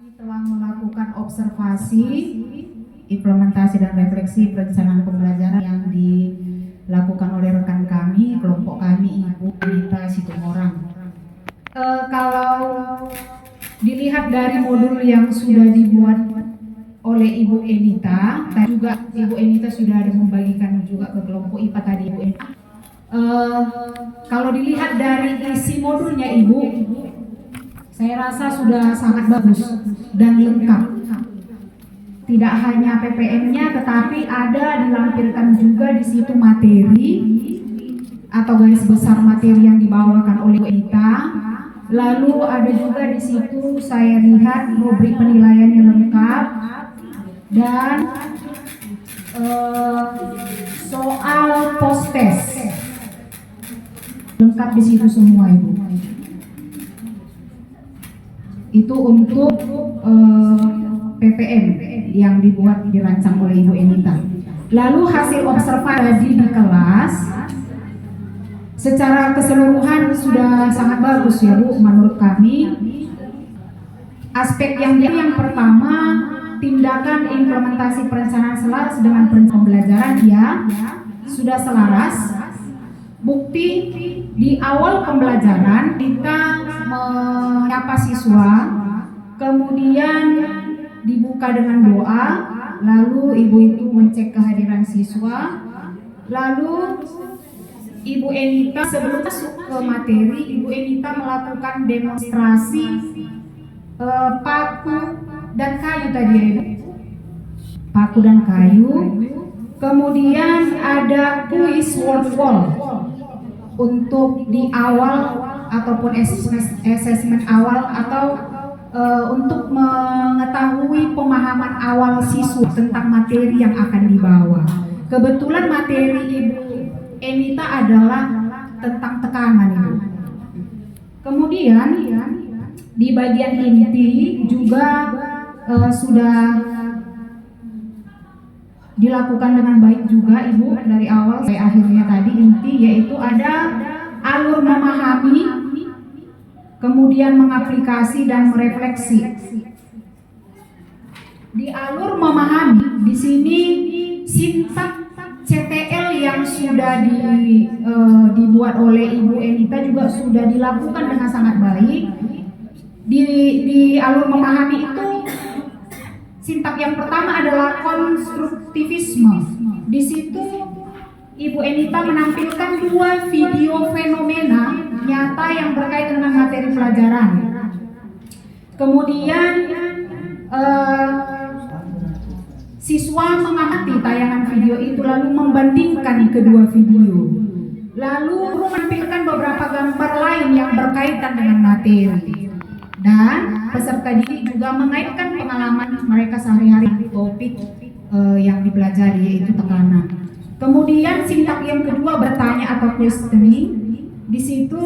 Telah melakukan observasi, implementasi dan refleksi perencanaan pembelajaran yang dilakukan oleh rekan kami, kelompok kami, Ibu Anita Situmorang. Kalau dilihat dari modul yang sudah dibuat oleh Ibu Enita, dan juga Ibu Enita sudah ada membagikan juga ke kelompok IPA tadi, Ibu Enita. Kalau dilihat dari isi modulnya, Ibu, saya rasa sudah sangat bagus dan lengkap. Tidak hanya PPM-nya, tetapi ada dilampirkan juga di situ materi atau garis besar materi yang dibawakan oleh kita. Lalu ada juga di situ saya lihat rubrik penilaian yang lengkap dan soal post test lengkap di situ semua, Ibu. Itu untuk PPM yang dibuat dirancang oleh Ibu Enita. Lalu hasil observasi di kelas secara keseluruhan sudah sangat bagus ya, Bu, menurut kami. Aspek yang pertama, tindakan implementasi perencanaan selaras dengan pembelajaran ya sudah selaras. Bukti di awal pembelajaran kita menyapa siswa, kemudian dibuka dengan doa, lalu ibu itu mencek kehadiran siswa, lalu Ibu Enita sebelum masuk ke materi, Ibu Enita melakukan demonstrasi paku dan kayu tadi ya, Ibu. Paku dan kayu. Kemudian ada kuis word wall untuk di awal ataupun assessment awal atau untuk mengetahui pemahaman awal siswa tentang materi yang akan dibawa. Kebetulan materi Ibu Enita adalah tentang tekanan, Ibu. Kemudian di bagian inti juga sudah dilakukan dengan baik juga, Ibu, dari awal sampai akhirnya tadi. Inti yaitu ada alur memahami, kemudian mengaplikasi dan merefleksi. Di alur memahami di sini sintak CTL yang sudah dibuat oleh Ibu Enita juga sudah dilakukan dengan sangat baik. Di alur memahami itu sintak yang pertama adalah konstruktivisme. Di situ Ibu Enita menampilkan 2 video fenomena nyata yang berkaitan dengan materi pelajaran. Kemudian siswa mengamati tayangan video itu lalu membandingkan kedua video. Lalu menampilkan beberapa gambar lain yang berkaitan dengan materi. Dan peserta didik juga mengaitkan pengalaman mereka sehari-hari topik yang dipelajari, yaitu tekanan. Kemudian sintak yang kedua bertanya atau questioning. Di situ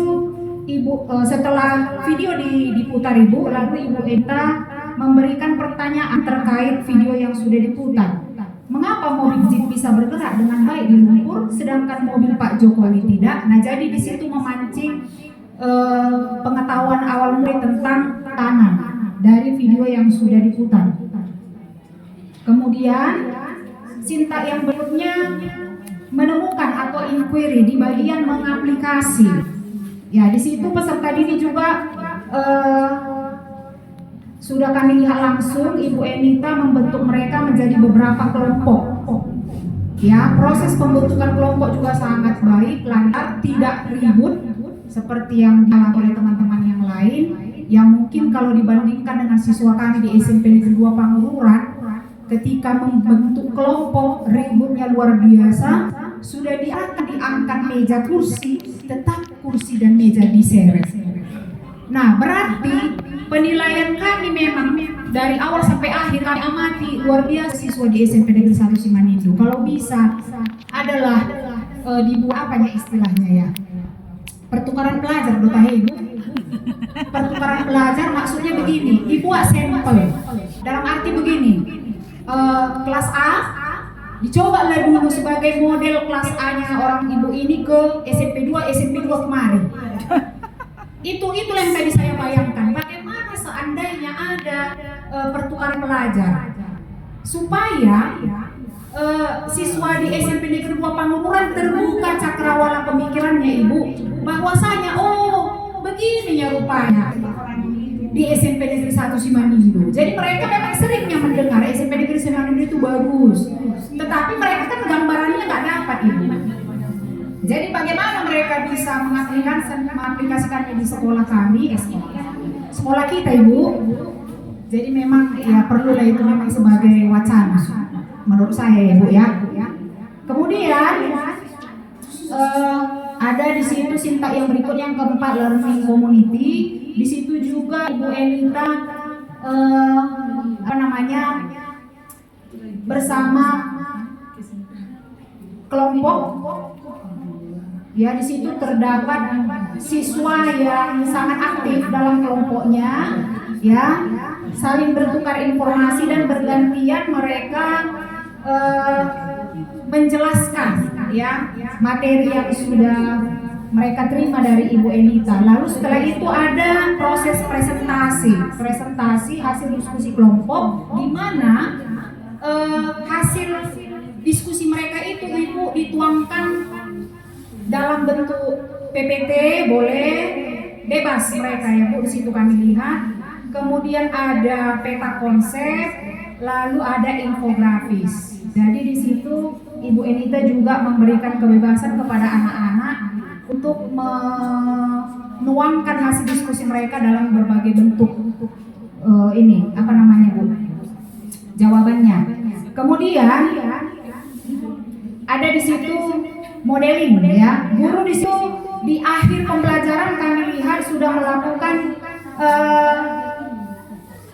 Ibu setelah video diputar, Ibu, lalu Ibu Enita memberikan pertanyaan terkait video yang sudah diputar. Mengapa mobil Jeep bisa bergerak dengan baik di lumpur sedangkan mobil Pak Jokowi tidak? Nah, jadi di situ memancing pengetahuan awal murid tentang tanah dari video yang sudah diputar. Kemudian sintak yang berikutnya menemukan atau inquiry di bagian mengaplikasi. Ya, di situ peserta didik juga sudah kami lihat langsung Ibu Enita membentuk mereka menjadi beberapa kelompok. Ya, proses pembentukan kelompok juga sangat baik, lancar, tidak ribut seperti yang dilakukan oleh teman-teman yang lain, yang mungkin kalau dibandingkan dengan siswa kami di SMP Negeri 2 Pangururan, ketika membentuk kelompok ributnya luar biasa. Sudah diangkat meja kursi, tetap kursi dan meja diseret. Nah, berarti penilaian kami memang dari awal sampai akhir kami amati luar biasa siswa di SMP Negeri 1 Simanindo. Kalau bisa adalah dibuat apanya istilahnya ya, pertukaran pelajar, Ibu. Pertukaran pelajar maksudnya begini, dibuat sampel. Dalam arti begini, kelas A dicobalah dulu sebagai model kelas A-nya orang ibu ini ke SMP 2 kemarin. Itulah yang tadi saya bayangkan. Bagaimana seandainya ada pertukaran pelajar supaya siswa di SMP Negeri 2 Pangunuran terbuka cakrawala pemikirannya Ibu, bahwasanya begininya rupanya di SMP Negeri 1 Simanindo. Jadi mereka memang seringnya mendengar SMP Negeri Simanindo itu bagus, tetapi mereka kan gambarannya nggak dapat Ibu. Jadi bagaimana mereka bisa mengaplikasikannya di sekolah kami, sekolah kita Ibu. Jadi memang ya perlulah itu memang sebagai wacana menurut saya Ibu ya. Kemudian ada di situ Sinta yang berikutnya yang keempat, learning community. Di situ juga Ibu Enita bersama kelompok. Ya, di situ terdapat siswa yang sangat aktif dalam kelompoknya, ya, saling bertukar informasi dan bergantian mereka menjelaskan ya materi yang sudah mereka terima dari Ibu Enita. Lalu setelah itu ada proses presentasi hasil diskusi kelompok, di mana hasil diskusi mereka itu Ibu dituangkan dalam bentuk PPT, boleh bebas mereka ya Bu, di situ kami lihat. Kemudian ada peta konsep, lalu ada infografis. Jadi di situ Ibu Enita juga memberikan kebebasan kepada anak-anak untuk menuangkan hasil diskusi mereka dalam berbagai bentuk Bu, jawabannya. Kemudian ada di situ modeling ya. Guru di situ di akhir pembelajaran kami lihat sudah melakukan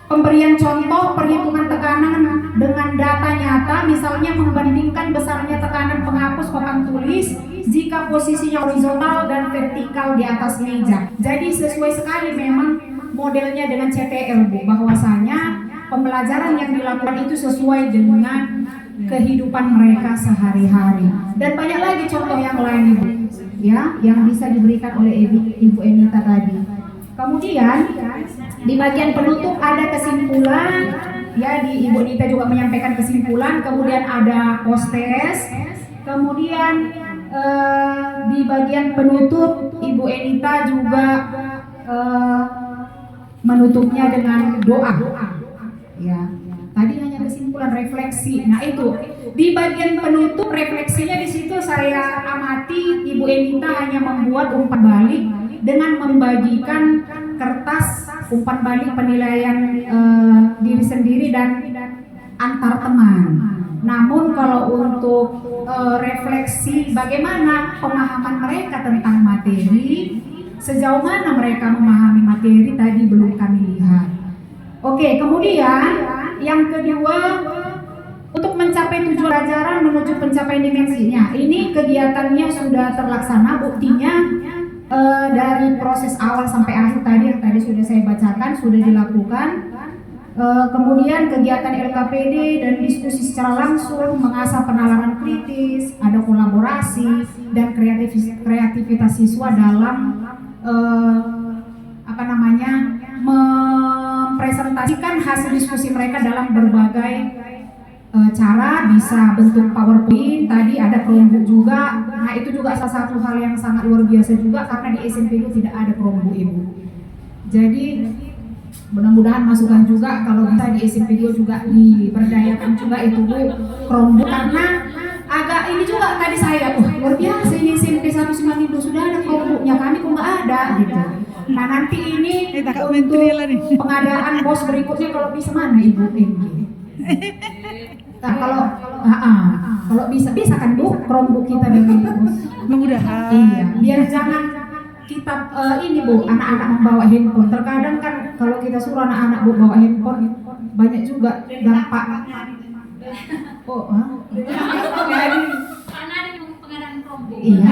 pemberian contoh perhitungan tekanan dengan data nyata, misalnya membandingkan besarnya tekanan penghapus papan tulis jika posisinya horizontal dan vertikal di atas meja. Jadi sesuai sekali memang modelnya dengan CTL Bu, bahwasanya pembelajaran yang dilakukan itu sesuai dengan kehidupan mereka sehari-hari. Dan banyak lagi contoh yang lain Ibu, ya, yang bisa diberikan oleh Ibu Enita tadi. Kemudian di bagian penutup ada kesimpulan, ya, di Ibu Enita juga menyampaikan kesimpulan. Kemudian ada post-test. Kemudian di bagian penutup Ibu Enita juga menutupnya dengan doa. Ya, tadi hanya kesimpulan refleksi. Nah itu di bagian penutup refleksinya di situ saya amati Ibu Enita hanya membuat umpan balik dengan membagikan kertas umpan balik penilaian diri sendiri dan antar teman. Namun kalau untuk refleksi bagaimana pemahaman mereka tentang materi, sejauh mana mereka memahami materi tadi belum kami lihat. Oke, kemudian yang kedua, untuk mencapai tujuan pelajaran menuju pencapaian dimensinya. Ini kegiatannya sudah terlaksana, buktinya dari proses awal sampai akhir tadi yang tadi sudah saya bacakan sudah dilakukan. Kemudian kegiatan LKPD dan diskusi secara langsung, mengasah penalaran kritis, ada kolaborasi dan kreativitas siswa dalam mempresentasikan hasil diskusi mereka dalam berbagai cara, bisa bentuk PowerPoint, tadi ada Chromebook juga. Nah itu juga salah satu hal yang sangat luar biasa juga karena di SMP itu tidak ada Chromebook Ibu. Jadi mudah-mudahan masukan juga kalau bisa di SMP juga diberdayakan juga itu Bu Chromebook, karena agak ini juga tadi saya luar biasa ini SMP 1 Simanindo sudah ada Chromebooknya, kami kok nggak ada gitu. Nah nanti ini untuk pengadaan bos berikutnya kalau bisa mana Ibu ini? Nah, kalau bisa kan Bu Chromebook kita dari bos. Mudah-mudahan. Iya, biar jangan kita ini Bu, anak-anak membawa handphone. Terkadang kan kalau kita suruh anak-anak Bu bawa handphone banyak juga dampak. Iya,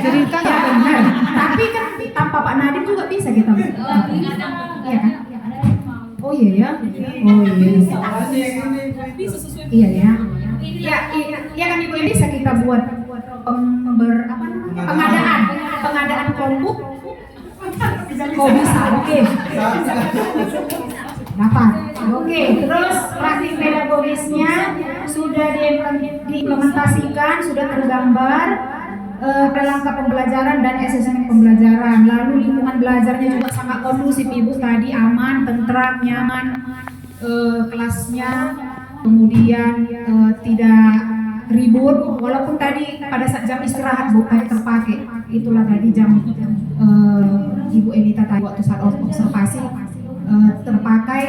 cerita ya benar. Tapi kan tanpa Pak Nadiem juga bisa kita. Iya kan? Oh iya ya. Oh iya. Iya ya. Ya kan Ibu bisa kita buat pengadaan Chromebook. Kok bisa? Oke. Dapat. Oke, terus praktik pedagogisnya sudah diimplementasikan, sudah tergambar langkah pembelajaran dan asesmen pembelajaran. Lalu lingkungan belajarnya juga sangat kondusif, Ibu, tadi aman, tentram, nyaman, kelasnya, kemudian tidak ribut, walaupun tadi pada saat jam istirahat Bu tadi terpakai. Itulah tadi jam Ibu Enita tadi waktu saat observasi terpakai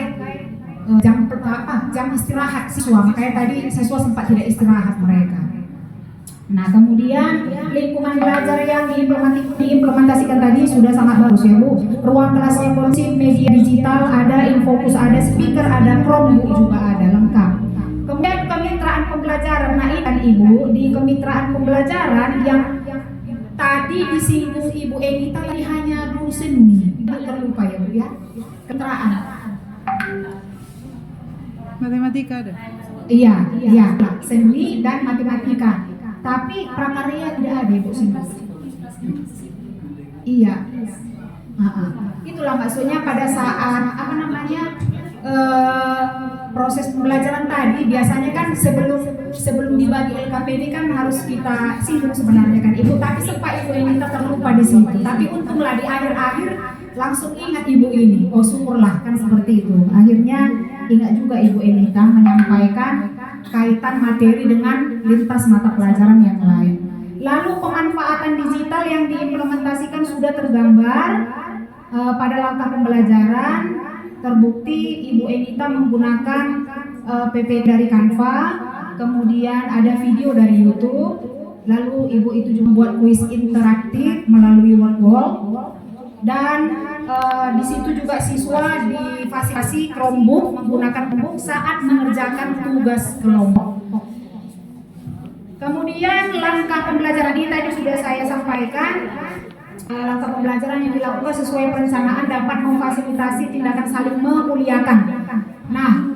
jam istirahat siswa, makanya tadi siswa sempat tidak istirahat mereka. Nah, kemudian lingkungan belajar yang diimplementasikan tadi sudah sangat bagus ya Bu. Ruang kelasnya kondusif, media digital ada, infokus ada, speaker ada, Chromebook juga ada, lengkap. Kemudian kemitraan pembelajaran, nah ini kan Ibu, di kemitraan pembelajaran yang tadi disinggung Ibu Enita tadi hanya guru seni, tidak terlupa ya Bu ya. Kemitraan. Matematika ada? Iya, seni dan matematika. Tapi prakarya tidak ada Ibu sini. Iya. Itulah maksudnya pada saat proses pembelajaran tadi biasanya kan sebelum dibagi LKPD kan harus kita singgung sebenarnya kan Ibu, tapi sempat Ibu ini terlupa di situ. Tapi untunglah di akhir-akhir langsung ingat Ibu ini. Oh syukurlah kan seperti itu. Akhirnya ingat juga Ibu Enita menyampaikan kaitan materi dengan lintas mata pelajaran yang lain. Lalu pemanfaatan digital yang diimplementasikan sudah tergambar pada langkah pembelajaran. Terbukti Ibu Enita menggunakan PPT dari Canva, kemudian ada video dari YouTube. Lalu Ibu itu juga membuat kuis interaktif melalui word wall. Dan di situ juga siswa difasilitasi Chromebook, menggunakan Chromebook saat mengerjakan tugas kelompok. Kemudian langkah pembelajaran ini tadi sudah saya sampaikan. Langkah pembelajaran yang dilakukan sesuai perencanaan dapat memfasilitasi tindakan saling memuliakan. Nah,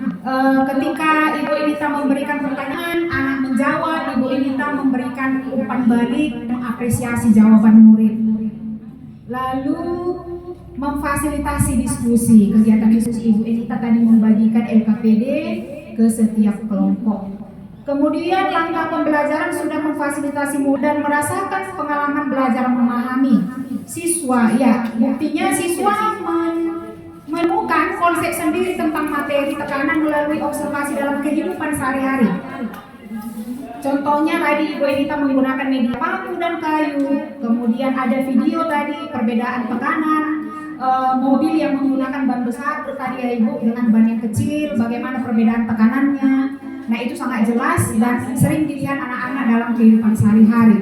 ketika Ibu Enita memberikan pertanyaan, anak menjawab, Ibu Enita memberikan umpan balik, mengapresiasi jawaban murid. Lalu memfasilitasi diskusi. Kegiatan diskusi Ibu Enita tadi membagikan LKPD ke setiap kelompok. Kemudian langkah pembelajaran sudah memfasilitasi murid dan merasakan pengalaman belajar memahami siswa. Ya, buktinya siswa menemukan konsep sendiri tentang materi tekanan melalui observasi dalam kehidupan sehari-hari. Contohnya tadi Ibu Enita menggunakan media paku dan kayu, kemudian ada video tadi perbedaan tekanan, mobil yang menggunakan ban besar tadi ya Ibu dengan ban yang kecil, bagaimana perbedaan tekanannya. Nah itu sangat jelas dan sering dilihat anak-anak dalam kehidupan sehari-hari.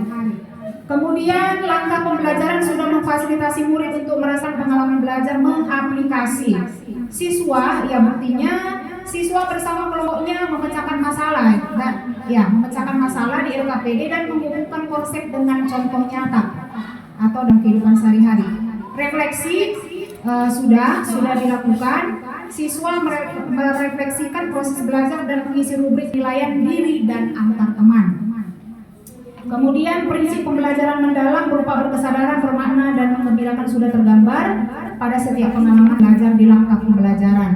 Kemudian langkah pembelajaran sudah memfasilitasi murid untuk merasakan pengalaman belajar mengaplikasi. Siswa, ya buktinya siswa bersama kelompoknya memecahkan masalah memecahkan masalah di LKPD dan menghubungkan konsep dengan contoh nyata atau dalam kehidupan sehari-hari. Refleksi sudah dilakukan. Siswa merefleksikan proses belajar dan mengisi rubrik penilaian diri dan antar teman. Kemudian prinsip pembelajaran mendalam berupa berkesadaran, bermakna dan menggembirakan sudah tergambar pada setiap pengalaman belajar di langkah pembelajaran.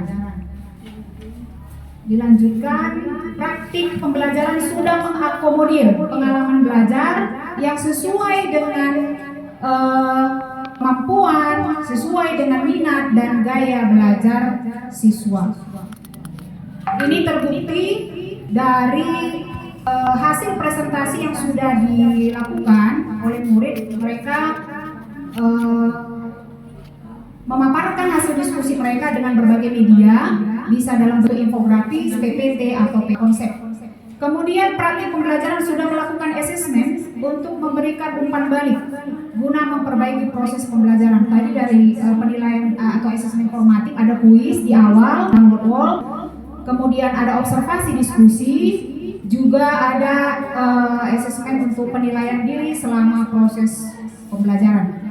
Dilanjutkan, praktik pembelajaran sudah mengakomodir pengalaman belajar yang sesuai dengan kemampuan, sesuai dengan minat dan gaya belajar siswa. Ini terbukti dari hasil presentasi yang sudah dilakukan oleh murid. Mereka memaparkan hasil diskusi mereka dengan berbagai media, bisa dalam bentuk infografis, PPT atau konsep. Kemudian praktik pembelajaran sudah melakukan asesmen untuk memberikan umpan balik guna memperbaiki proses pembelajaran. Tadi dari penilaian atau asesmen formatif ada kuis di awal, download wall, kemudian ada observasi diskusi, juga ada asesmen untuk penilaian diri selama proses pembelajaran.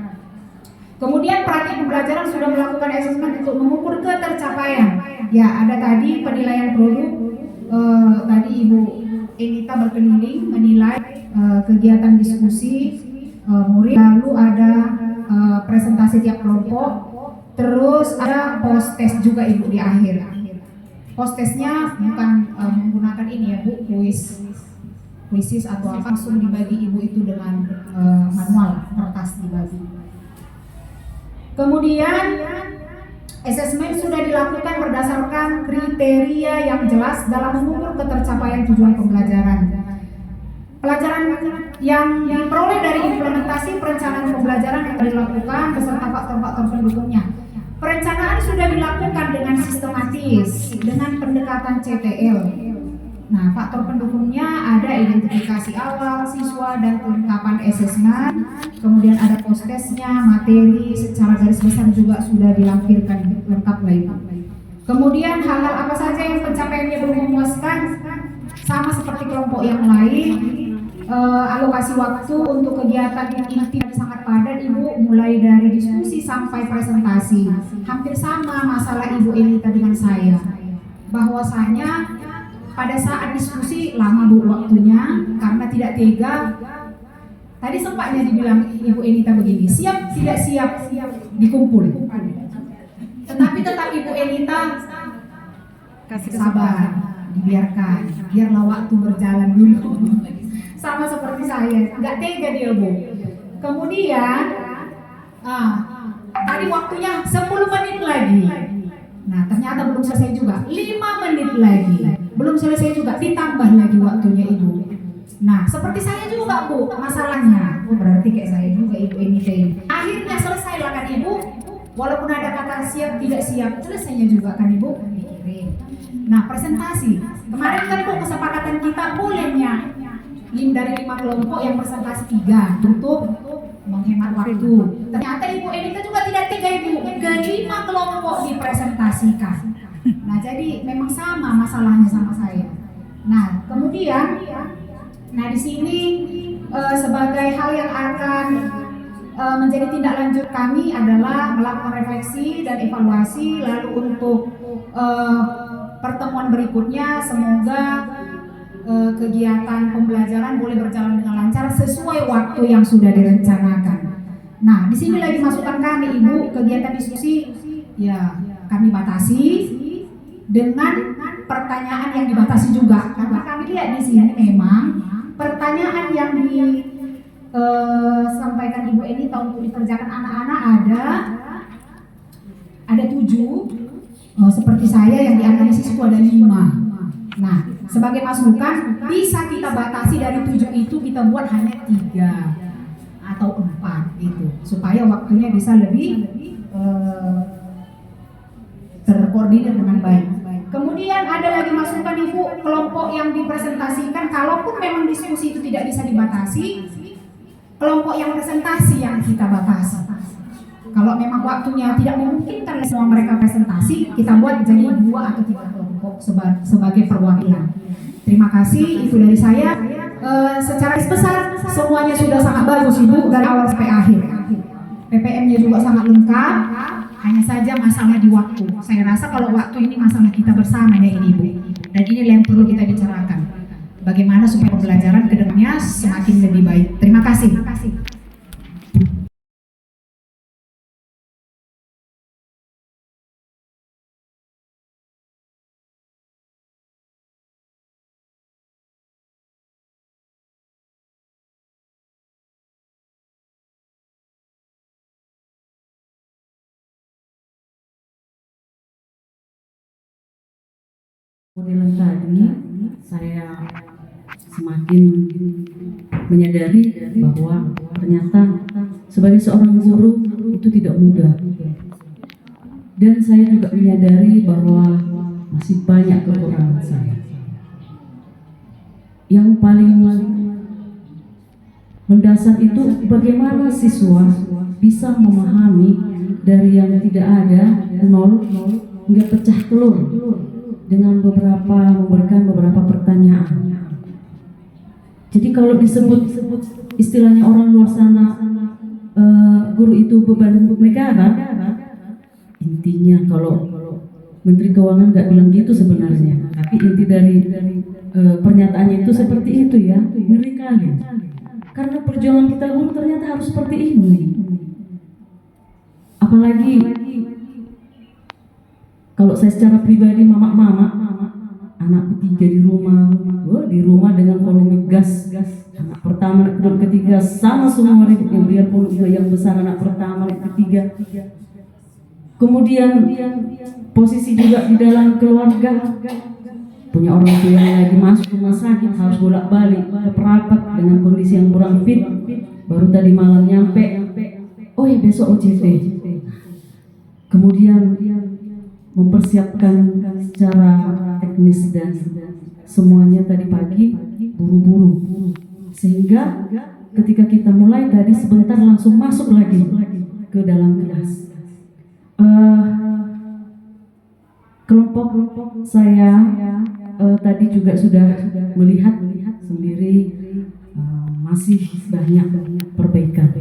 Kemudian praktik pembelajaran sudah melakukan asesmen untuk mengukur ketercapaian. Ya, ada tadi penilaian produk. Tadi Ibu Enita berkeliling menilai kegiatan diskusi murid. Lalu ada presentasi tiap kelompok. Terus ada post test juga Ibu di akhir. Post testnya bukan menggunakan ini ya Bu, kuisis atau apa, langsung dibagi Ibu itu dengan manual, kertas dibagi. Kemudian asesmen sudah dilakukan berdasarkan kriteria yang jelas dalam mengukur ketercapaian tujuan pembelajaran. Pelajaran yang diperoleh dari implementasi perencanaan pembelajaran yang dilakukan beserta faktor-faktor pendukungnya. Perencanaan sudah dilakukan dengan sistematis, dengan pendekatan CTL. Nah, faktor pendukungnya ada identifikasi awal siswa dan kelengkapan asesmen, kemudian ada post testnya, materi secara garis besar juga sudah dilampirkan lengkap lagi. Kemudian hal-hal apa saja yang pencapaiannya belum memuaskan, sama seperti kelompok yang lain. Alokasi waktu untuk kegiatan inti sangat padat Ibu, mulai dari diskusi sampai presentasi. Hampir sama masalah Ibu Elita dengan saya, bahwasanya pada saat diskusi lama Bu waktunya karena tidak tega. Tadi sempatnya dibilang Ibu Elita begini, siap tidak siap dikumpul. Tetapi tetap Ibu Elita sabar, dibiarkan, biarlah waktu berjalan dulu. Sama seperti saya, nggak tega dia Bu. Kemudian tadi waktunya 10 menit lagi. Nah ternyata belum selesai juga, 5 menit lagi, belum selesai juga, ditambah lagi waktunya Ibu. Nah seperti saya juga Bu masalahnya. Berarti kayak saya juga Ibu ini. Akhirnya selesai lah kan Ibu, walaupun ada kata siap tidak siap, selesainya juga kan Ibu dikirim. Nah presentasi, kemarin kan Bu kesepakatan kita bolehnya dari 5 kelompok yang presentasi 3 untuk menghemat waktu. Ternyata Ibu Elita juga tidak tega Ibu, ke 5 kelompok dipresentasikan. Nah jadi memang sama masalahnya sama saya. Nah kemudian, di sini sebagai hal yang akan menjadi tindak lanjut kami adalah melakukan refleksi dan evaluasi. Lalu untuk pertemuan berikutnya semoga kegiatan pembelajaran boleh berjalan dengan lancar sesuai waktu yang sudah direncanakan. Nah, di sini lagi masukan kami Ibu, kegiatan diskusi ya kami batasi dengan pertanyaan yang dibatasi juga. Karena kami lihat di sini memang pertanyaan yang disampaikan Ibu Elita untuk dikerjakan anak-anak ada 7. Seperti saya yang dianalisis itu ada 5. Nah, sebagai masukan bisa kita batasi dari 7 itu kita buat hanya 3 atau 4 gitu, supaya waktunya bisa lebih terkoordinir dengan baik. Kemudian ada lagi masukan Ibu, kelompok yang dipresentasikan, kalaupun memang diskusi itu tidak bisa dibatasi, kelompok yang presentasi yang kita batasi. Kalau memang waktunya tidak memungkinkan semua mereka presentasi, kita buat jadi 2 atau 3 kelompok sebagai perwakilan. Terima kasih, itu dari saya. Secara besar semuanya sudah sangat bagus Ibu dari awal sampai akhir. PPM-nya juga sangat lengkap. Hanya saja masalah di waktu. Saya rasa kalau waktu ini masalah kita bersama ya ini Ibu. Dan ini yang perlu kita bicarakan. Bagaimana supaya pembelajaran ke depannya semakin lebih baik. Terima kasih. Modelan tadi saya semakin menyadari bahwa ternyata sebagai seorang guru itu tidak mudah, dan saya juga menyadari bahwa masih banyak kekurangan saya. Yang paling mendasar itu bagaimana siswa bisa memahami dari yang tidak ada, 0 hingga pecah telur dengan memberikan beberapa pertanyaan. Jadi kalau disebut istilahnya orang luar sana, guru itu beban untuk negara, intinya kalau Menteri Keuangan nggak bilang gitu sebenarnya, tapi inti dari pernyataannya itu seperti itu ya, ngeri kali. Karena perjuangan kita guru ternyata harus seperti ini. Apalagi kalau saya secara pribadi mama, anak ketiga di rumah dengan volume gas, anak pertama, anak kedua, ketiga sama semua ributnya, biarpun yang besar anak pertama, anak ketiga. Kemudian posisi juga di dalam keluarga, punya orang tua yang lagi masuk rumah sakit, harus bolak-balik ke perapat dengan kondisi yang kurang fit, baru tadi malam nyampe, oh ya besok OJT. Kemudian mempersiapkan secara teknis dan semuanya tadi pagi buru-buru, sehingga ketika kita mulai tadi sebentar langsung masuk lagi ke dalam kelas. Kelompok saya tadi juga sudah melihat sendiri, masih banyak perbaikan.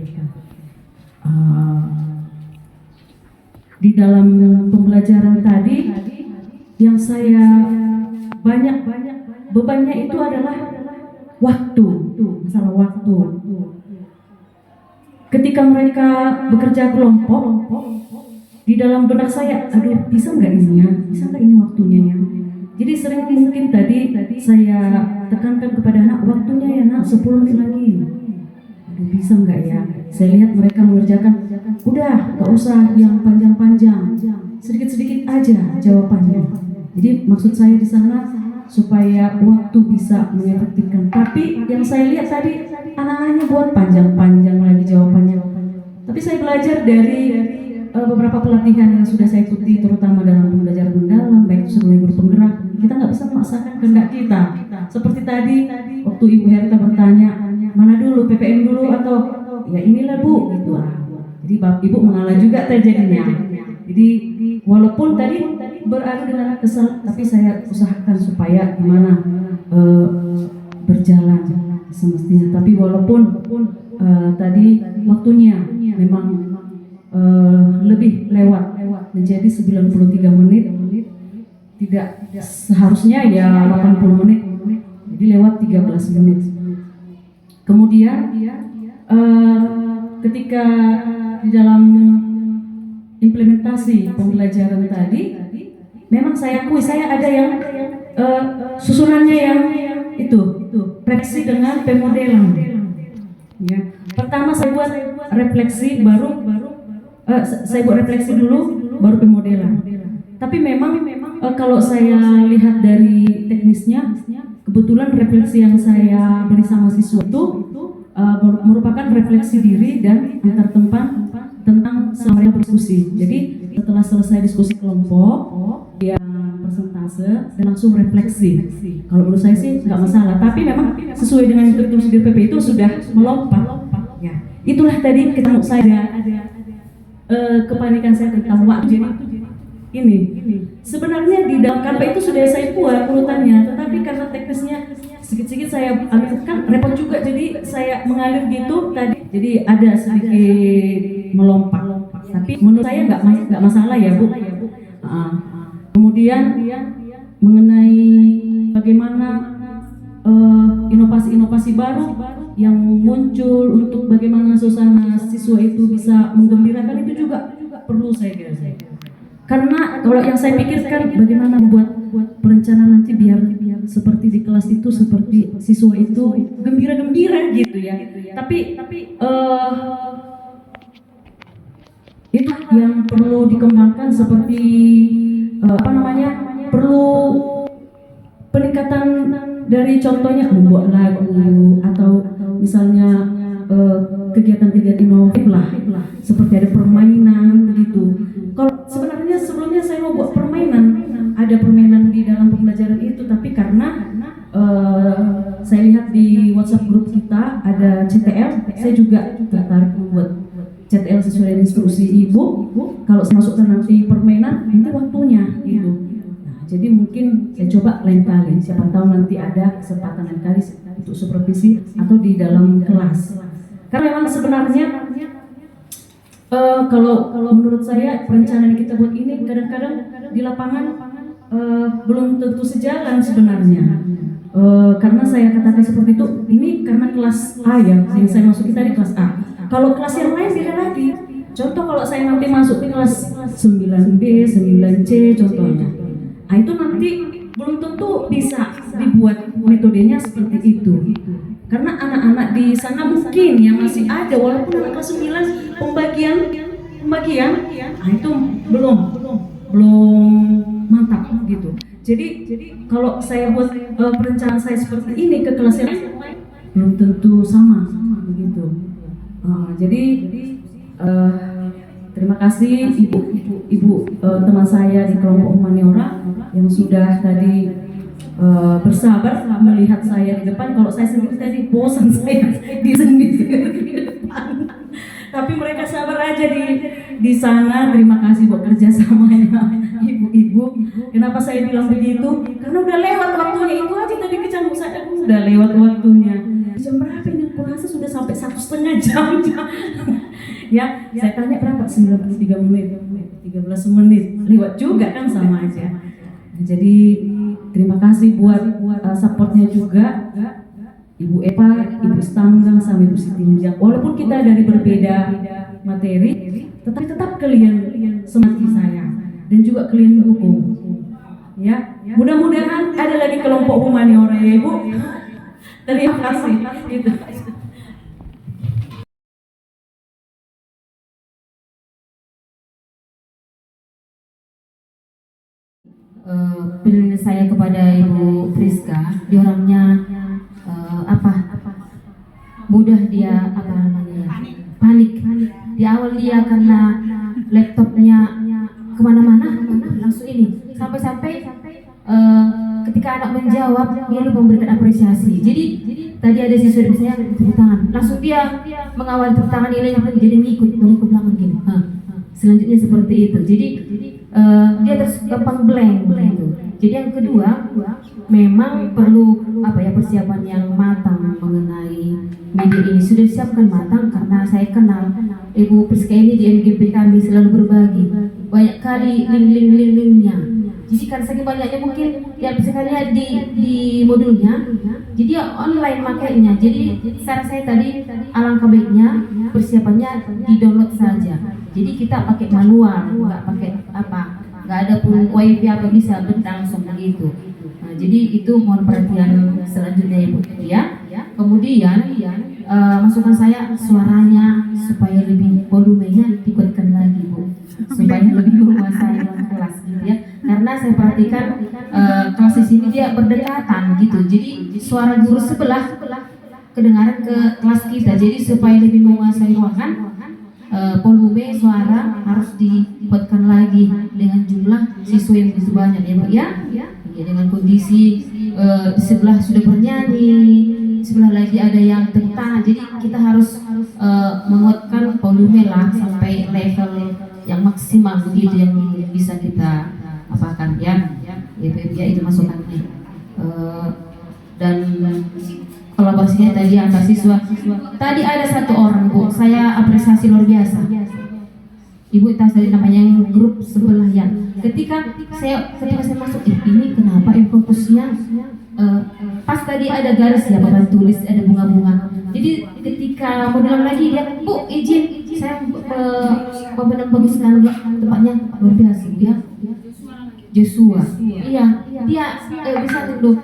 Di dalam pembelajaran tadi yang saya banyak bebannya itu adalah waktu, masalah waktu. Ketika mereka bekerja kelompok, di dalam benak saya, aduh bisa nggak ini waktunya ya. Jadi sering mungkin tadi saya tekankan kepada anak, waktunya ya nak 10 menit lagi. Aduh bisa nggak ya? Saya lihat mereka mengerjakan, udah nggak usah yang panjang-panjang, sedikit-sedikit aja jawabannya. Jadi maksud saya di sana supaya waktu bisa mengefektifkan. Tapi yang saya lihat tadi anak-anaknya buat panjang-panjang lagi jawabannya. Tapi saya belajar dari beberapa pelatihan yang sudah saya ikuti, terutama dalam pembelajaran mendalam, baik itu sebagai guru penggerak, kita nggak bisa memaksakan kehendak kita. Seperti tadi waktu Ibu Herta bertanya, mana dulu, PPM dulu atau ya inilah Bu, gitu. Jadi Ibu mengalah juga terjadinya. Jadi walaupun tadi beradu dengan kesal, tapi saya usahakan supaya gimana berjalan semestinya. Tapi walaupun tadi waktunya memang lebih lewat menjadi 93 menit, tidak seharusnya ya 80 menit, jadi lewat 13 menit. Kemudian ketika di dalam implementasi pembelajaran tadi, memang saya akui saya ada yang susunannya yang itu refleksi dengan pemodelan. Ya. Pertama saya buat refleksi, saya buat refleksi dulu, baru pemodelan. Tapi memang kalau saya lihat dari teknisnya, kebetulan refleksi yang saya beri sama siswa itu merupakan refleksi diri dan antar tempat tentang sama berdiskusi. Jadi setelah selesai diskusi kelompok, dia persentase dan langsung refleksi. Kalau menurut saya sih nggak masalah. Tapi memang sesuai dengan instruksi DPP itu sudah melompat. Ya, itulah tadi ketemu saya. Kepanikan saya tentang waktu. Ini sebenarnya di dalam KP itu sudah saya buat urutannya, tetapi karena teknisnya sedikit-sedikit saya ambil, kan repot juga, jadi saya mengalir gitu tadi, jadi ada sedikit melompat. Tapi menurut saya nggak masalah ya Bu. Kemudian mengenai bagaimana inovasi-inovasi baru yang muncul untuk bagaimana suasana siswa itu bisa menggembirakan, itu juga perlu saya kira. Karena kalau yang saya pikirkan bagaimana membuat perencanaan nanti biar seperti di kelas itu, seperti siswa itu gembira-gembira gitu ya. Tapi itu yang perlu dikembangkan, seperti perlu peningkatan dari contohnya membuat lagu atau misalnya kegiatan-kegiatan inovatif lah, seperti ada permainan begitu. Kalau sebenarnya sebelumnya saya mau buat permainan, ada permainan di dalam pembelajaran itu, tapi karena saya lihat di WhatsApp grup kita ada CTL, saya juga tertarik membuat CTL sesuai dengan instruksi Ibu. Kalau saya masukkan nanti permainan, nanti waktunya gitu. Nah, jadi mungkin saya coba lain kali, siapa tahu nanti ada kesempatan lain kali untuk supervisi atau di dalam kelas. Karena memang sebenarnya kalau menurut saya perencanaan kita buat ini kadang-kadang di lapangan belum tentu sejalan sebenarnya. Karena saya katakan seperti itu, ini karena kelas A ya, yang saya masuki tadi kelas A. Kalau kelas yang lain beda lagi. Contoh kalau saya nanti masuk ke kelas 9B, 9C contohnya. Nah itu nanti belum tentu bisa dibuat metodenya seperti itu. Karena anak-anak di sana mungkin yang masih ada, walaupun anak kelas 9 pembagian, nah itu belum mantap gitu. Jadi kalau saya buat perencanaan saya seperti ini ke kelas yang lain belum tentu sama begitu. Jadi terima kasih ibu teman saya di kelompok humaniora yang sudah tadi bersabar melihat saya di depan. Kalau saya sendiri tadi bosan saya di depan. Tapi mereka sabar aja di sana. Terima kasih buat kerjasamanya ibu-ibu. Kenapa saya bilang begitu? Karena udah lewat waktunya. Itu aja tadi kecambuk saya udah lewat waktunya. Jam berapa ini? Aku rasa sudah sampai 1,5 jam. Ya, saya tanya berapa? 93 menit, 13 menit. Lewat juga kan sama aja. Jadi terima kasih buat supportnya juga Ibu Eva, Ibu Stanggang, sama Ibu Siti Njang. Walaupun kita dari berbeda materi, tetapi tetap kalian semangat saya dan juga kalian mendukung. Ya, mudah-mudahan ada lagi kelompok humaniora ya Ibu. Terima kasih. Gitu. Penilaian saya kepada Ibu Friska, dia orangnya mudah dia panik. Di awal dia karena laptopnya kemana-mana langsung ini sampai ketika anak menjawab dia lupa memberikan apresiasi. Jadi tadi ada siswa dari saya tepuk tangan, langsung dia mengawal tepuk tangan nilainya jadi ngikut ke belakang gini. Selanjutnya seperti itu. Jadi dia terus gampang blank gitu. Jadi yang kedua, memang perlu persiapan yang matang mengenai media ini. Sudah disiapkan matang karena saya kenal Ibu Priska ini di MGP kami selalu berbagi banyak kali link-nya. Jadi kan saking banyaknya mungkin yang bisa kalian lihat di modulnya, jadi ya online makanya. Jadi saran saya tadi alangkah baiknya persiapannya di download saja. Jadi kita pakai manual, nggak pakai nggak ada pun wifi atau bisa langsung begitu. Nah, jadi itu mohon perhatian selanjutnya Ibu ya. Kemudian masukan saya suaranya supaya lebih volumenya dikuatkan lagi Bu, supaya lebih menguasai kelas gitu ya. Karena saya perhatikan kelas di sini dia berdekatan gitu. Jadi suara guru sebelah kedengaran ke kelas kita. Jadi supaya lebih menguasai ruangan, volume suara harus dibuatkan lagi dengan jumlah siswa yang begitu banyak ya Bu ya. Dengan kondisi di sebelah sudah bernyanyi, sebelah lagi ada yang tepuk tangan. Jadi kita harus menguatkan volume lah sampai level yang maksimal begitu yang bisa kita apakan ya. Itu masukannya. Dan kolaborasinya tadi antar siswa. Tadi ada satu orang Bu, saya apresiasi luar biasa. Ibu tadi namanya yang grup sebelah yang. Ketika saya masuk, ini kenapa fokusnya pas tadi ada garis ya papan tulis, ada bunga-bunga. Jadi ketika modelan lagi dia, Bu izin saya baguskan tempatnya luar biasa ya. Joshua, iya dia bisa dulu.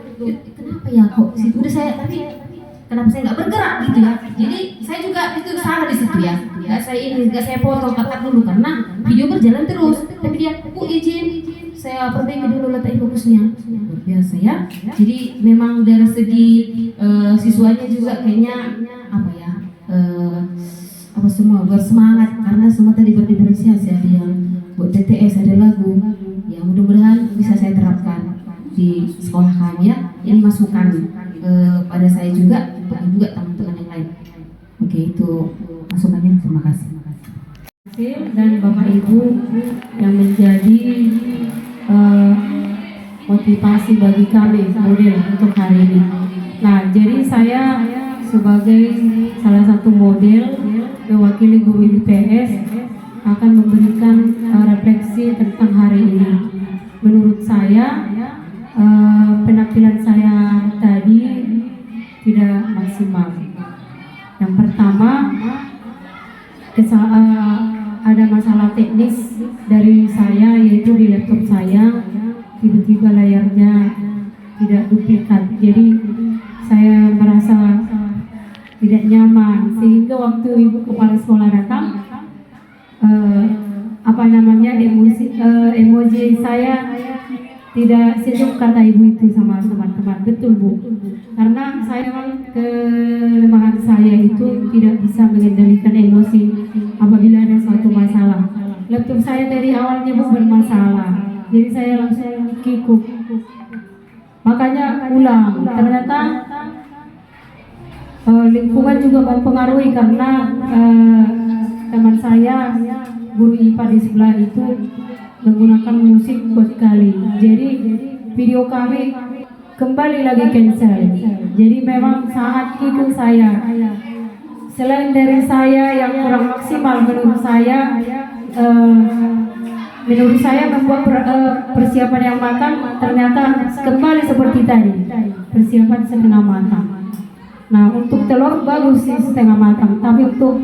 Kenapa ya kok situ udah saya tapi kenapa saya nggak bergerak gitu ya? Jadi saya juga itu salah di situ ya. Nggak saya potong cut dulu karena video berjalan terus. Tapi dia, Bu izin saya perbaiki dulu letak fokusnya. Luar biasa ya. Jadi memang dari segi siswanya juga kayaknya semua bersemangat karena semua tadi berdiferensiasi, ada yang buat TTS, ada lagu. Ya mudah-mudahan bisa saya terapkan di sekolah kami ya. Ini masukan pada saya juga teman-teman yang lain. Oke, itu masukannya. Terima kasih. Dan Bapak Ibu yang menjadi motivasi bagi kami model untuk hari ini. Nah, jadi saya sebagai salah satu model mewakili guru IPS akan memberikan refleksi tentang hari ini. Menurut saya penampilan saya tadi tidak maksimal. Yang pertama, ada masalah teknis dari saya, yaitu di laptop saya tiba-tiba layarnya tidak duplikat, jadi saya merasa tidak nyaman, sehingga waktu ibu kepala sekolah datang, emoji saya tidak sejuk kata ibu itu sama teman-teman. Betul Bu, karena saya memang kelemahan saya itu tidak bisa mengendalikan emosi apabila ada suatu masalah. Laptop saya dari awalnya Bu bermasalah, jadi saya langsung kikuk, makanya ulang. Ternyata lingkungan juga mempengaruhi, karena teman saya guru IPA di sebelah itu menggunakan musik buat kali, jadi video kami kembali lagi cancel. Jadi memang sangat kikuk saya. Selain dari saya yang kurang maksimal, menurut saya membuat persiapan yang matang, ternyata kembali seperti tadi, persiapan setengah matang. Nah, untuk telur bagus sih setengah matang, tapi untuk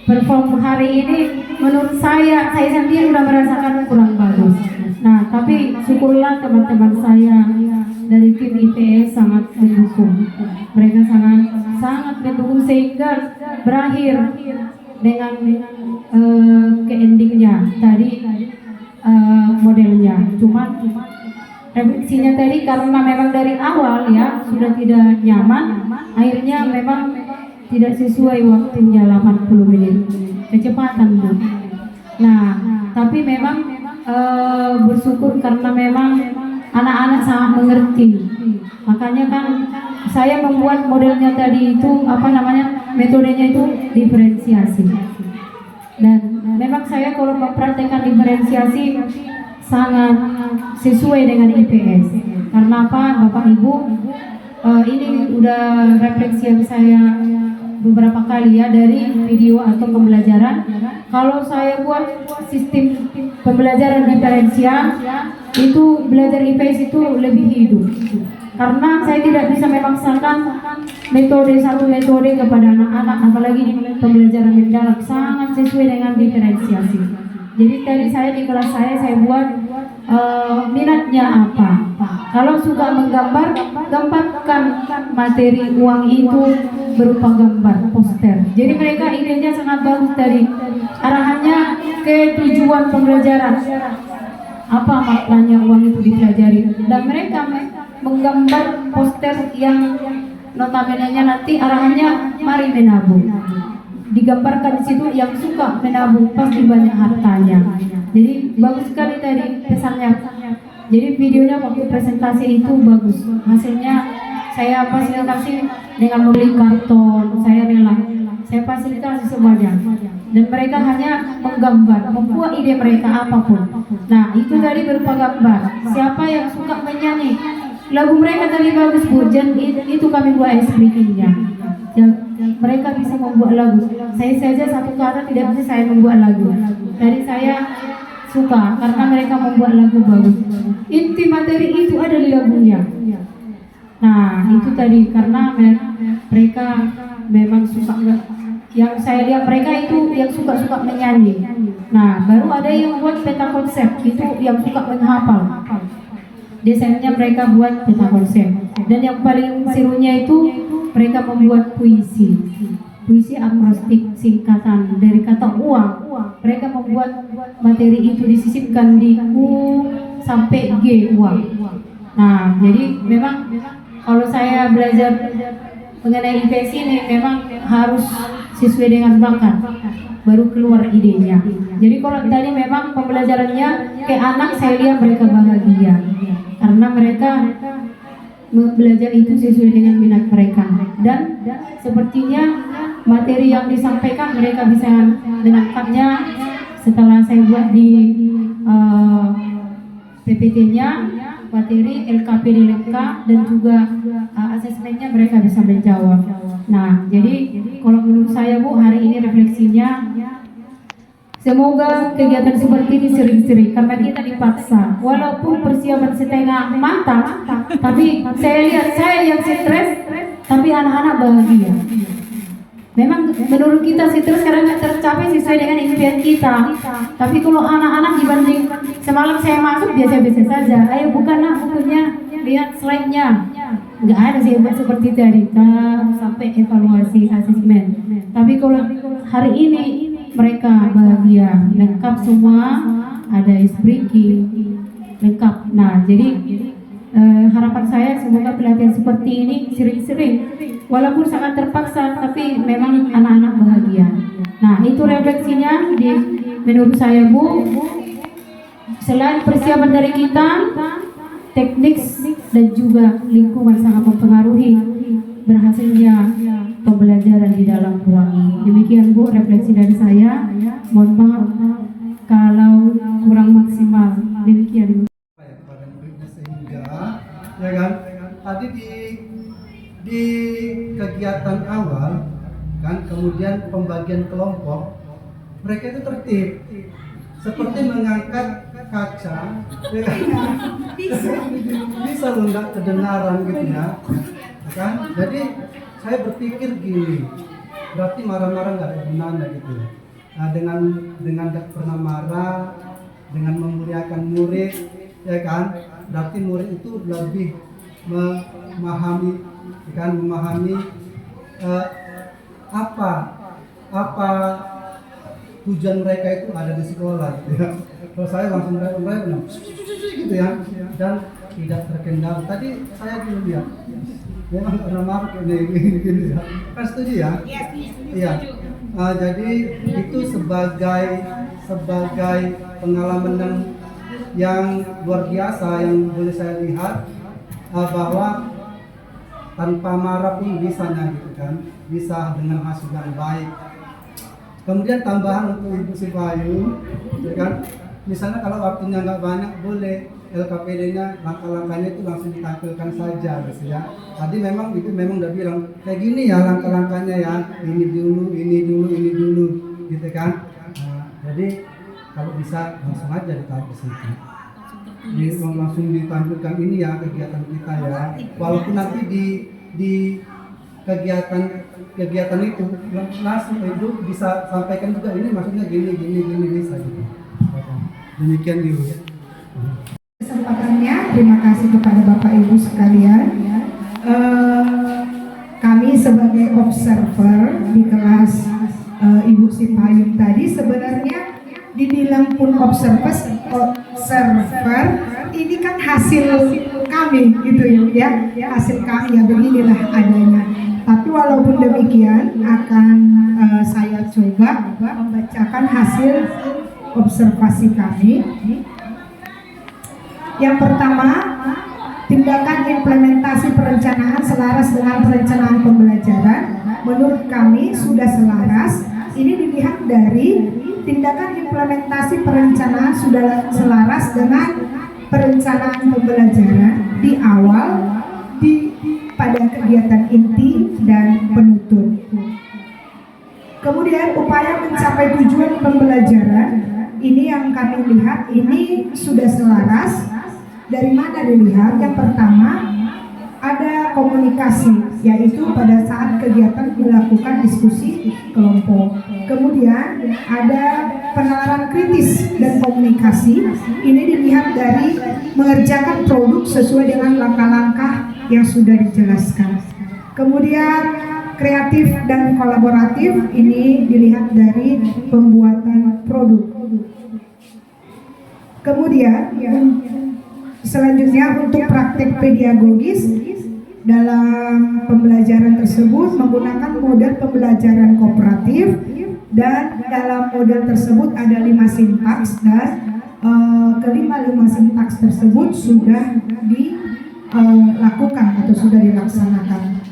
perform hari ini menurut saya sendiri sudah merasakan kurang bagus. Nah, tapi syukurlah teman-teman saya dari tim IPS sangat mendukung. Mereka sangat mendukung sehingga berakhir dengan ke endingnya tadi modelnya. Cuman refleksinya tadi karena memang dari awal ya sudah tidak nyaman, akhirnya memang tidak sesuai waktunya 80 menit kecepatan Bu. Nah, tapi memang bersyukur karena memang anak-anak sangat mengerti. Makanya kan saya membuat modelnya tadi itu metodenya itu diferensiasi. Dan memang saya kalau mempraktekkan diferensiasi sangat sesuai dengan IPS. Karena apa, Bapak Ibu, ini udah refleksi yang saya beberapa kali ya dari video atau pembelajaran. Kalau saya buat sistem pembelajaran diferensial, itu belajar IPS itu lebih hidup. Karena saya tidak bisa memaksakan satu metode kepada anak-anak, apalagi di pembelajaran mendalam, sangat sesuai dengan diferensiasi. Jadi tadi saya di kelas saya buat minatnya apa. Kalau suka menggambar, gambarkan materi uang itu berupa gambar poster. Jadi mereka idenya sangat bagus tadi. Arahannya ke tujuan pembelajaran. Apa maknanya uang itu dipelajari. Dan mereka menggambar poster yang notabene-nya nanti arahannya mari menabung. Digambarkan di situ yang suka menabung pasti banyak hartanya. Jadi bagus sekali tadi pesannya. Jadi videonya waktu presentasi itu bagus. Hasilnya saya fasilitasi dengan membeli karton, saya rela. Saya fasilitasi semuanya. Dan mereka hanya menggambar, membuat ide mereka apapun. Nah, itu tadi berupa gambar. Siapa yang suka menyanyi? Lagu mereka tadi bagus Bu, dan itu kami buat SPT-nya. Mereka bisa membuat lagu. Saya saja satu kata tidak bisa saya membuat lagu. Jadi saya suka karena mereka membuat lagu bagus. Inti materi itu ada di lagunya. Nah, itu tadi karena mereka memang suka. Yang saya lihat mereka itu yang suka menyanyi. Nah, baru ada yang buat peta konsep, itu yang suka menghafal. Desainnya mereka buat peta konsep. Dan yang paling serunya itu mereka membuat puisi akrostik singkatan dari kata uang. Mereka membuat materi itu disisipkan di U sampai G uang. Nah, jadi memang kalau saya belajar mengenai IPS ini memang harus sesuai dengan bakat, baru keluar idenya. Jadi kalau tadi memang pembelajarannya ke anak, saya lihat mereka bahagia karena mereka belajar itu sesuai dengan minat mereka, dan sepertinya materi yang disampaikan mereka bisa menangkapnya setelah saya buat di PPT-nya, materi LKP DLK dan juga asesmennya mereka bisa menjawab. Nah, jadi kalau menurut saya Bu, hari ini refleksinya semoga kegiatan seperti ini sering-sering karena kita dipaksa. Walaupun persiapan setengah matang, tapi saya lihat saya yang stres, tapi anak-anak bahagia. Memang menurut kita sih terus sekarang nggak tercapai sesuai dengan impian kita. Tapi kalau anak-anak dibanding semalam saya masuk biasa-biasa saja. Ayo bukanlah bukunya, lihat slide-nya. Nggak ada sih buat seperti tadi. Sampai evaluasi asesmen. Tapi kalau hari ini mereka bahagia, lengkap semua, ada ice breaking, lengkap. Nah, jadi harapan saya semoga pelatihan seperti ini sering-sering, walaupun sangat terpaksa, tapi memang anak-anak bahagia. Nah, itu refleksinya menurut saya, Bu. Selain persiapan dari kita, teknik dan juga lingkungan sangat mempengaruhi berhasilnya pembelajaran di dalam ruang ini. Demikian, Bu, refleksi dari saya. Mohon maaf kalau kurang maksimal. Demikian. Kepada muridnya, sehingga ya kan tadi di kegiatan awal kan, kemudian pembagian kelompok, mereka itu tertib seperti mengangkat kaca, ya kan? bisa loh nggak kedengaran gitu ya kan. Jadi saya berpikir gini, berarti marah-marah nggak ada gunanya gitu. Nah, dengan nggak pernah marah, dengan memuliakan murid, ya kan, berarti murid itu lebih memahami, ya kan, apa tujuan mereka itu ada di sekolah gitu ya. Kalau saya langsung gitu ya, dan tidak terkendali. Tadi saya dulu lihat memang karena marah gini ya, kan setuju ya? Iya. Jadi itu sebagai pengalaman yang luar biasa yang boleh saya lihat, bahwa tanpa marah pun bisanya gitu kan, bisa dengan hasil yang baik. Kemudian tambahan untuk Ibu Sipayu, ya kan, misalnya kalau waktunya nggak banyak, boleh LKPD-nya, langkah-langkahnya itu langsung ditampilkan saja gitu ya. Tadi memang Ibu udah bilang kayak gini ya langkah-langkahnya ya, ini dulu gitu kan. Jadi kalau bisa langsung aja ditampil situ. Langsung ditampilkan ini ya kegiatan kita ya. Walaupun nanti di kegiatan itu langsung Ibu bisa sampaikan juga, ini maksudnya gini bisa gitu. Demikian Ibu. Kesempatannya, terima kasih kepada Bapak Ibu sekalian. Kami sebagai observer di kelas Ibu Sipayung tadi, sebenarnya dibilang pun observer ini kan hasil kami gitu ya, hasil kami ya, beginilah adanya. Tapi walaupun demikian akan saya coba membacakan hasil observasi kami. Yang pertama, tindakan implementasi perencanaan selaras dengan perencanaan pembelajaran. Menurut kami sudah selaras. Ini dilihat dari tindakan implementasi perencanaan sudah selaras dengan perencanaan pembelajaran di awal, pada kegiatan inti dan penutup. Kemudian upaya mencapai tujuan pembelajaran, ini yang kami lihat ini sudah selaras. Dari mana dilihat? Yang pertama, ada komunikasi, yaitu pada saat kegiatan dilakukan diskusi kelompok. Kemudian ada penalaran kritis dan komunikasi. Ini dilihat dari mengerjakan produk sesuai dengan langkah-langkah yang sudah dijelaskan. Kemudian kreatif dan kolaboratif, ini dilihat dari pembuatan produk. Kemudian selanjutnya untuk praktek pedagogis dalam pembelajaran tersebut menggunakan model pembelajaran kooperatif, dan dalam model tersebut ada 5 sintaks, dan kelima sintaks tersebut sudah dilakukan atau sudah dilaksanakan.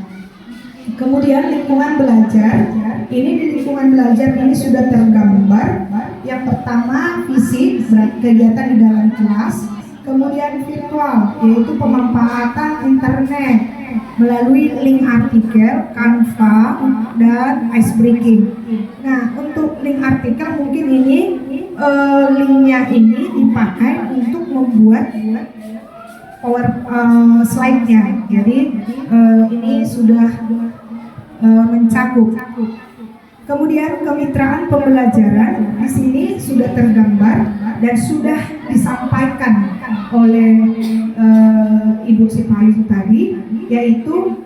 Kemudian lingkungan belajar, ini di lingkungan belajar ini sudah tergambar. Yang pertama fisik, kegiatan di dalam kelas. Kemudian virtual, yaitu pemanfaatan internet melalui link artikel, Canva, dan ice breaking. Nah, untuk link artikel mungkin ini linknya ini dipakai untuk membuat power slide-nya. Jadi ini sudah mencakup. Kemudian kemitraan pembelajaran di sini sudah tergambar dan sudah disampaikan oleh Ibu Sipayung tadi, yaitu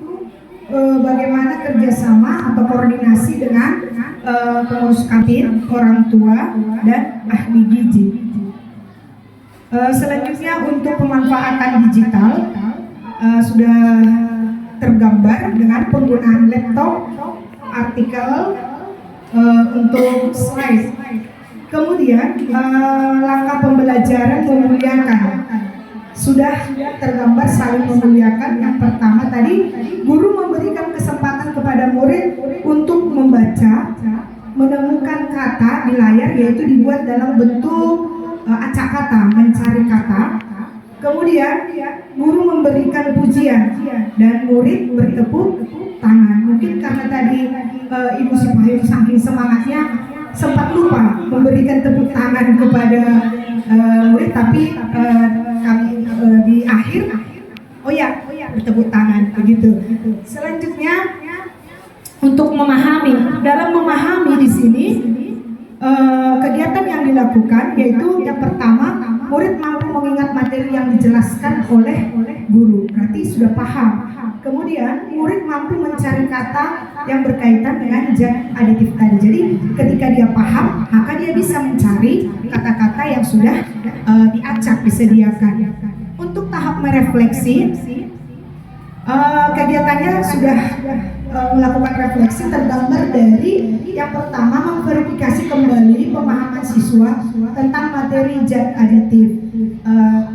bagaimana kerjasama atau koordinasi dengan pengurus kantin, orang tua, dan ahli gizi. Selanjutnya untuk pemanfaatan digital sudah tergambar dengan penggunaan laptop, artikel, untuk slide. Kemudian langkah pembelajaran memuliakan sudah tergambar saling memuliakan. Yang pertama tadi, guru memberikan kesempatan kepada murid untuk membaca, menemukan kata di layar, yaitu dibuat dalam bentuk acak kata, mencari kata. Kemudian guru memberikan pujian dan murid bertepuk tangan. Mungkin karena tadi Ibu Sipayung saking semangatnya sempat lupa memberikan tepuk tangan kepada murid, tapi kami di akhir bertepuk tangan begitu. Selanjutnya untuk memahami, dalam memahami di sini kegiatan yang dilakukan yaitu yang pertama, murid mampu mengingat materi yang dijelaskan oleh guru, berarti sudah paham. Kemudian murid mampu mencari kata yang berkaitan dengan zat aditif tadi. Jadi ketika dia paham, maka dia bisa mencari kata-kata yang sudah diacak, disediakan. Untuk tahap merefleksi, kegiatannya sudah melakukan refleksi tergambar dari yang pertama, memverifikasi kembali pemahaman siswa tentang materi zat aditif.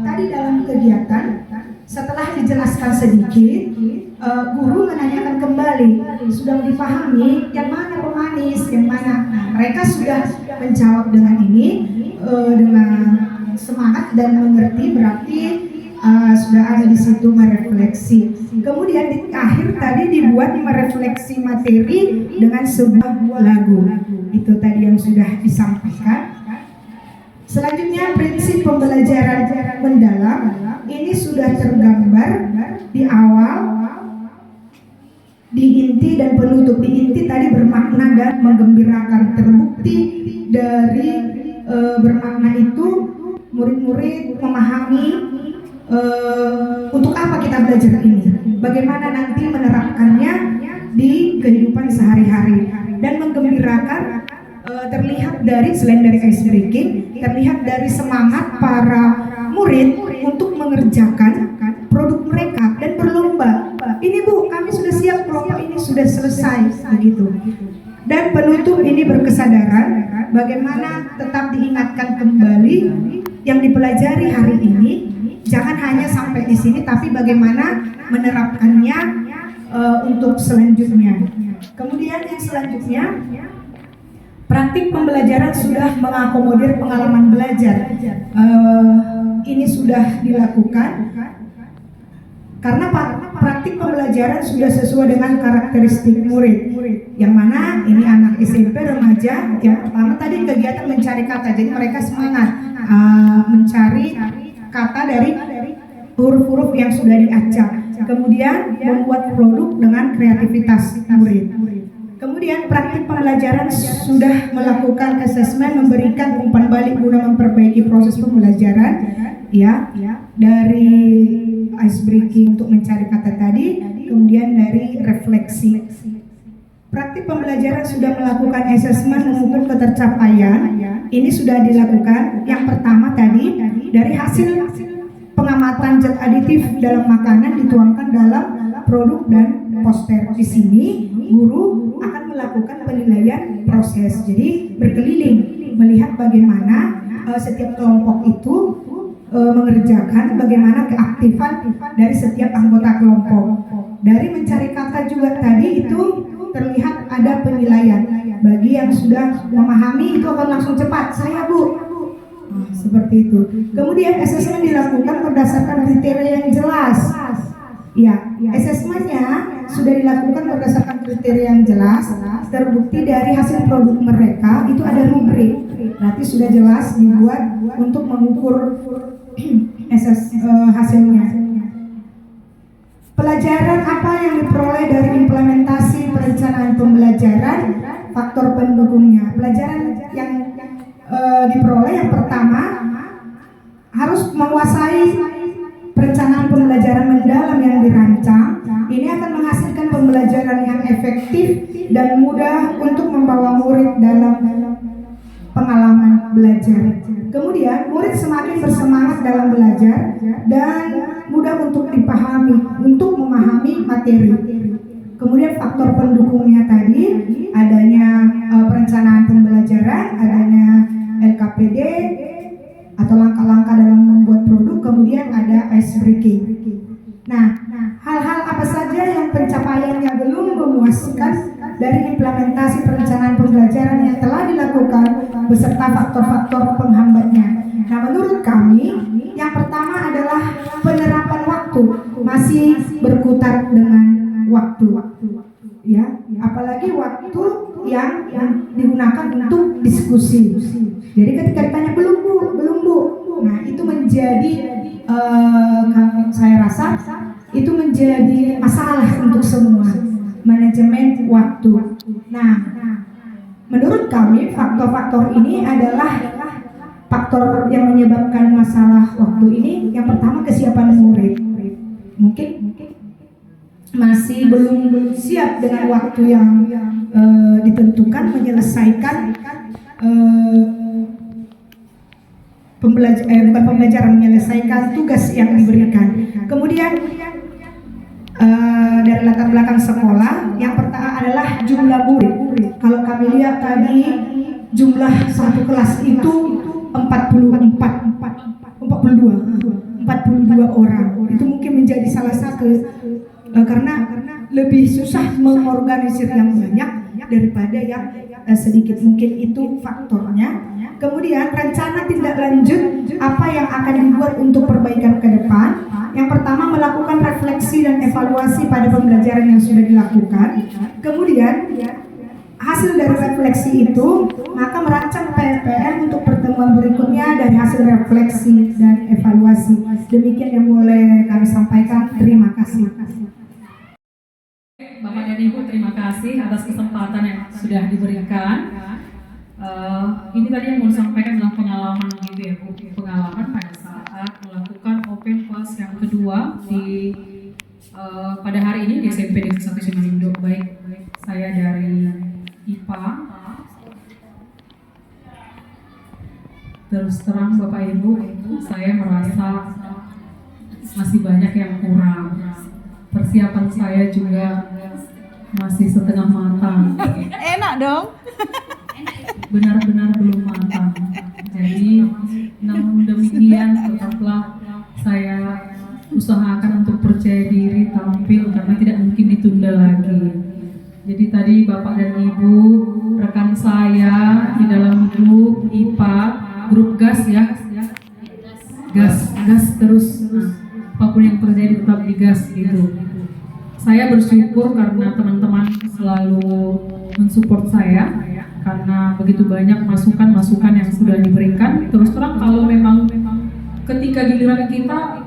Tadi dalam kegiatan setelah dijelaskan sedikit, guru menanyakan kembali, sudah dipahami yang mana pemanis, yang mana. Mereka sudah menjawab dengan ini, dengan semangat dan mengerti, berarti sudah ada di situ merefleksi. Kemudian di akhir tadi dibuat merefleksi materi dengan sebuah lagu. Itu tadi yang sudah disampaikan. Selanjutnya prinsip pembelajaran mendalam ini sudah tergambar di awal, di inti dan penutup. Di inti tadi bermakna dan menggembirakan. Terbukti dari bermakna itu murid-murid memahami untuk apa kita belajar ini, bagaimana nanti menerapkannya di kehidupan sehari-hari. Dan menggembirakan terlihat dari, selain dari ice breaking, terlihat dari semangat para murid untuk mengerjakan produk mereka dan berlomba. Ini Bu, kami sudah siap, kelompok ini sudah selesai, begitu. Dan penutup ini berkesadaran bagaimana tetap diingatkan kembali yang dipelajari hari ini, jangan hanya sampai di sini, tapi bagaimana menerapkannya untuk selanjutnya. Kemudian yang selanjutnya, praktik pembelajaran sudah mengakomodir pengalaman belajar. Ini sudah dilakukan karena praktik pembelajaran sudah sesuai dengan karakteristik murid. Yang mana ini anak SMP remaja. Yang pertama tadi kegiatan mencari kata, jadi mereka semangat mencari kata dari huruf-huruf yang sudah diacak. Kemudian membuat produk dengan kreativitas murid. Kemudian praktik pembelajaran sudah melakukan asesmen, memberikan umpan balik guna memperbaiki proses pembelajaran, ya, dari ice breaking untuk mencari kata tadi, kemudian dari refleksi. Praktik pembelajaran sudah melakukan asesmen mengukur ketercapaian. Ini sudah dilakukan. Yang pertama tadi dari hasil pengamatan zat aditif dalam makanan dituangkan dalam produk dan poster. Di sini guru akan melakukan penilaian proses. Jadi berkeliling melihat bagaimana setiap kelompok itu mengerjakan, bagaimana keaktifan dari setiap anggota kelompok. Dari mencari kata juga tadi itu terlihat ada penilaian. Bagi yang sudah memahami itu akan langsung cepat, saya Bu. Seperti itu. Kemudian asesmen dilakukan berdasarkan kriteria yang jelas. Ya, asesmennya sudah dilakukan berdasarkan kriteria yang jelas, terbukti dari hasil produk mereka itu ada rubrik. Berarti sudah jelas dibuat untuk mengukur hasilnya. Pelajaran apa yang diperoleh dari implementasi perencanaan pembelajaran? faktor pendukungnya. Pelajaran yang diperoleh yang pertama harus menguasai perencanaan pembelajaran mendalam yang dirancang. Ini akan menghasilkan pembelajaran yang efektif dan mudah untuk membawa murid dalam pengalaman belajar. Kemudian murid semakin bersemangat dalam belajar dan mudah untuk dipahami, untuk memahami materi. Kemudian faktor pendukungnya tadi adanya perencanaan pembelajaran, adanya LKPD atau langkah-langkah dalam membuat produk, kemudian ada ice breaking. Nah, hal-hal apa saja yang pencapaiannya belum memuaskan dari implementasi perencanaan pembelajaran yang telah dilakukan beserta faktor-faktor penghambatnya. Nah, menurut kami yang pertama adalah penerapan waktu, masih berkutat dengan waktu, ya, apalagi waktu yang digunakan untuk diskusi. Jadi ketika ditanya belum bu, nah itu menjadi saya rasa itu menjadi masalah untuk semua, manajemen waktu. Nah, menurut kami faktor-faktor ini adalah faktor yang menyebabkan masalah waktu ini. Yang pertama kesiapan murid, mungkin masih belum siap dengan waktu yang ditentukan menyelesaikan menyelesaikan tugas yang diberikan. Kemudian dari latar belakang sekolah, yang pertama adalah jumlah murid. Kalau kami lihat tadi jumlah satu kelas itu 42 orang. Itu mungkin menjadi salah satu karena lebih susah mengorganisir yang banyak daripada yang sedikit, mungkin itu faktornya. Kemudian rencana tindak lanjut apa yang akan dibuat untuk perbaikan ke depan. Yang pertama melakukan refleksi dan evaluasi pada pembelajaran yang sudah dilakukan. Kemudian hasil dari refleksi itu maka merancang PPM untuk pertemuan berikutnya dari hasil refleksi dan evaluasi. Demikian yang boleh kami sampaikan. Terima kasih. Bapak dan Ibu, terima kasih atas kesempatan yang sudah diberikan. Ini tadi yang mau disampaikan adalah pengalaman gitu ya, pengalaman pada saat melakukan open class yang kedua di pada hari ini di SMP Negeri 1 Simanindo. Baik saya dari IPA. Terus terang Bapak Ibu, saya merasa masih banyak yang kurang. Persiapan saya juga masih setengah matang. Enak dong. Benar-benar belum matang. Jadi namun demikian tetaplah saya usahakan untuk percaya diri tampil karena tidak mungkin ditunda lagi. Jadi tadi Bapak dan Ibu, rekan saya di dalam grup IPA, grup gas ya, gas terus. Apapun yang terjadi tetap digas gitu. Saya bersyukur karena teman-teman selalu mensupport saya karena begitu banyak masukan-masukan yang sudah diberikan. Terus terang kalau memang ketika giliran kita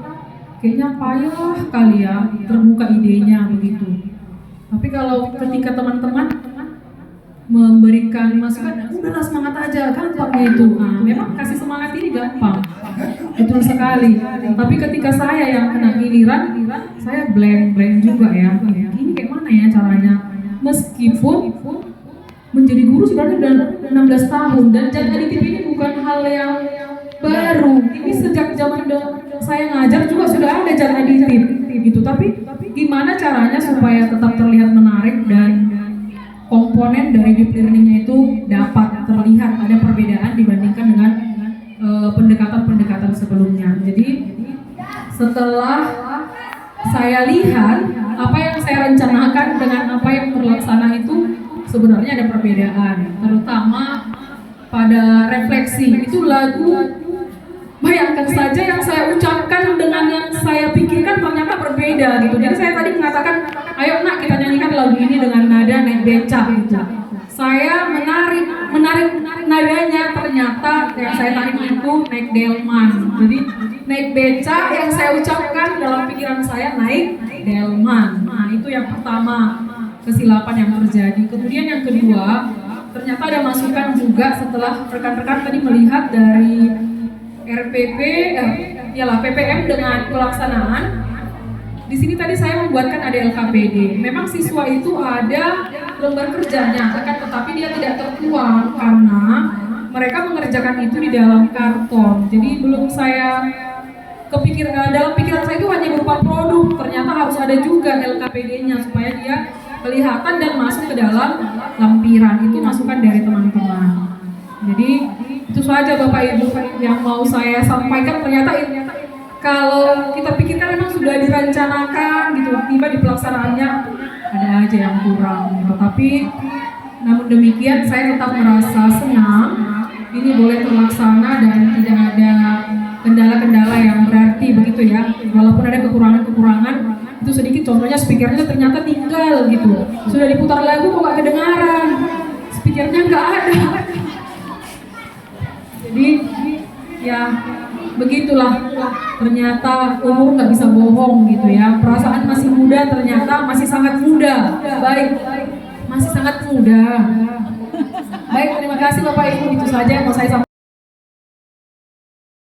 kayaknya payah kali ya terbuka idenya begitu. Tapi kalau ketika teman-teman memberikan masukan, udahlah semangat aja, gampang itu. Nah, memang kasih semangat ini gampang. Betul sekali. Tapi ketika saya yang kena giliran, saya blank juga ya. Ini kayak mana ya caranya? Meskipun menjadi guru sebenarnya udah 16 tahun dan jadi aditif ini bukan hal yang baru. Ini sejak zaman saya ngajar juga sudah ada jadi aditif gitu. Tapi gimana caranya supaya tetap terlihat menarik dan komponen dari deep learning-nya itu dapat terlihat ada perbedaan dibandingkan dengan pendekatan-pendekatan sebelumnya. Jadi setelah saya lihat apa yang saya rencanakan dengan apa yang terlaksana itu sebenarnya ada perbedaan, terutama pada refleksi. Itu lagu, bayangkan saja yang saya ucapkan dengan yang saya pikirkan ternyata berbeda gitu. Jadi saya tadi mengatakan, ayo nak kita nyanyikan lagu ini dengan nada naik becak gitu. Saya menarik nadanya, ternyata yang saya tarik itu naik delman. Jadi naik becak yang saya ucapkan dalam pikiran saya naik delman. Nah itu yang pertama kesilapan yang terjadi. Kemudian yang kedua, ternyata ada masukan juga setelah rekan-rekan tadi melihat dari RPP, PPM dengan pelaksanaan. Di sini tadi saya membuatkan ada LKPD. Memang siswa itu ada lembar kerjanya, akan tetapi dia tidak tertuang karena mereka mengerjakan itu di dalam karton. Jadi belum saya dalam pikiran saya itu hanya berupa produk. Ternyata harus ada juga LKPD-nya supaya dia kelihatan dan masuk ke dalam lampiran. Itu masukan dari teman-teman. Jadi itu saja Bapak Ibu yang mau saya sampaikan. Ternyata kalau kita pikirkan memang sudah direncanakan gitu, tiba di pelaksanaannya ada aja yang kurang gitu. Tapi namun demikian saya tetap merasa senang ini boleh terlaksana dan tidak ada kendala-kendala yang berarti begitu ya. Walaupun ada kekurangan-kekurangan itu sedikit, contohnya speakernya ternyata tinggal gitu. Sudah diputar lagu kok gak kedengaran, speakernya nggak ada. Jadi ya begitulah, ternyata umur nggak bisa bohong gitu ya. Perasaan masih muda, ternyata masih sangat muda. Baik, masih sangat muda. Baik, terima kasih Bapak Ibu, itu saja yang mau saya sampaikan.